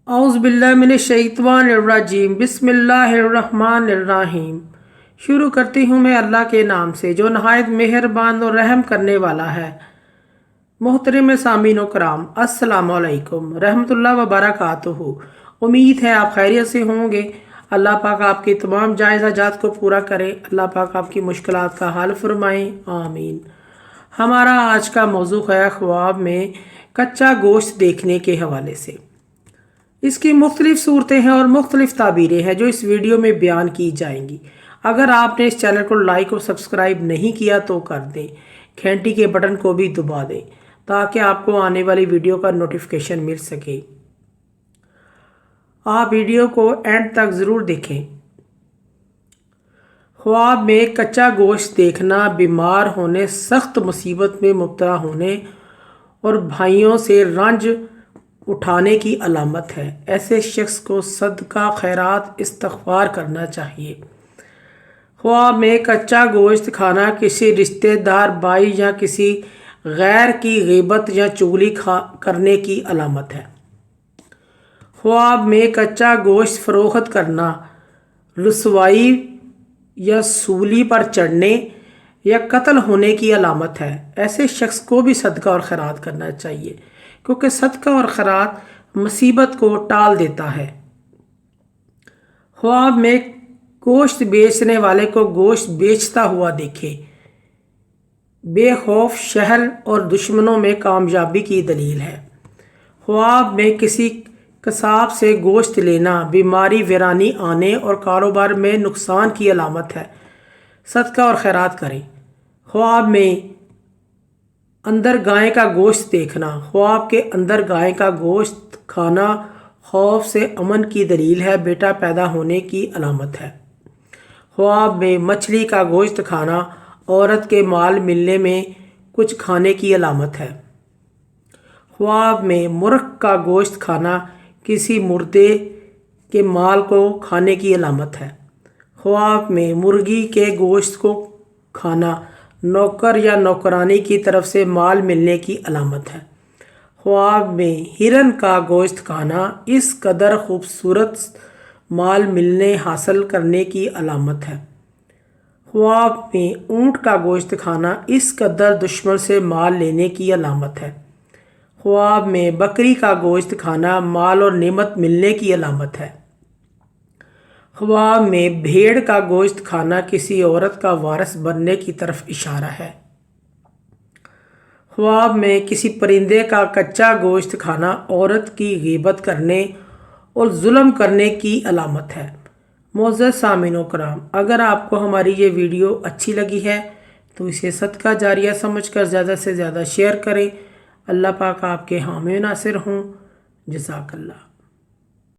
اعوذ باللہ من الشیطان الرجیم بسم اللہ الرحمن الرحیم۔ شروع کرتی ہوں میں اللہ کے نام سے جو نہایت مہربان اور رحم کرنے والا ہے۔ محترم سامعین و کرام، السلام علیکم رحمۃ اللہ وبرکاتہ۔ امید ہے آپ خیریت سے ہوں گے۔ اللہ پاک آپ کی تمام جائز حاجات کو پورا کرے۔ اللہ پاک آپ کی مشکلات کا حل فرمائیں، آمین۔ ہمارا آج کا موضوع ہے خواب میں کچا گوشت دیکھنے کے حوالے سے۔ اس کی مختلف صورتیں ہیں اور مختلف تعبیریں ہیں جو اس ویڈیو میں بیان کی جائیں گی۔ اگر آپ نے اس چینل کو لائک اور سبسکرائب نہیں کیا تو کر دیں، گھنٹی کے بٹن کو بھی دبا دیں تاکہ آپ کو آنے والی ویڈیو کا نوٹیفیکیشن مل سکے۔ آپ ویڈیو کو اینڈ تک ضرور دیکھیں۔ خواب میں کچا گوشت دیکھنا بیمار ہونے، سخت مصیبت میں مبتلا ہونے اور بھائیوں سے رنج اٹھانے کی علامت ہے۔ ایسے شخص کو صدقہ خیرات استغفار کرنا چاہیے۔ خواب میں کچا گوشت کھانا کسی رشتہ دار، بھائی یا کسی غیر کی غیبت یا چغلی کرنے کی علامت ہے۔ خواب میں کچا گوشت فروخت کرنا رسوائی یا سولی پر چڑھنے یا قتل ہونے کی علامت ہے۔ ایسے شخص کو بھی صدقہ اور خیرات کرنا چاہیے کیونکہ صدقہ اور خیرات مصیبت کو ٹال دیتا ہے۔ خواب میں گوشت بیچنے والے کو گوشت بیچتا ہوا دیکھے، بے خوف شہر اور دشمنوں میں کامیابی کی دلیل ہے۔ خواب میں کسی قصاب سے گوشت لینا بیماری ویرانی آنے اور کاروبار میں نقصان کی علامت ہے۔ صدقہ اور خیرات کریں۔ خواب میں اندر گائے کا گوشت دیکھنا، خواب کے اندر گائے کا گوشت کھانا خوف سے امن کی دلیل ہے، بیٹا پیدا ہونے کی علامت ہے۔ خواب میں مچھلی کا گوشت کھانا عورت کے مال ملنے میں کچھ کھانے کی علامت ہے۔ خواب میں مرغ کا گوشت کھانا کسی مردے کے مال کو کھانے کی علامت ہے۔ خواب میں مرغی کے گوشت کو کھانا نوکر یا نوکرانی کی طرف سے مال ملنے کی علامت ہے۔ خواب میں ہرن کا گوشت کھانا اس قدر خوبصورت مال ملنے حاصل کرنے کی علامت ہے۔ خواب میں اونٹ کا گوشت کھانا اس قدر دشمن سے مال لینے کی علامت ہے۔ خواب میں بکری کا گوشت کھانا مال اور نعمت ملنے کی علامت ہے۔ خواب میں بھیڑ کا گوشت کھانا کسی عورت کا وارث بننے کی طرف اشارہ ہے۔ خواب میں کسی پرندے کا کچا گوشت کھانا عورت کی غیبت کرنے اور ظلم کرنے کی علامت ہے۔ معزز سامعین و کرام، اگر آپ کو ہماری یہ ویڈیو اچھی لگی ہے تو اسے صدقہ جاریہ سمجھ کر زیادہ سے زیادہ شیئر کریں۔ اللہ پاک آپ کے حامی و ناصر ہوں۔ جزاک اللہ۔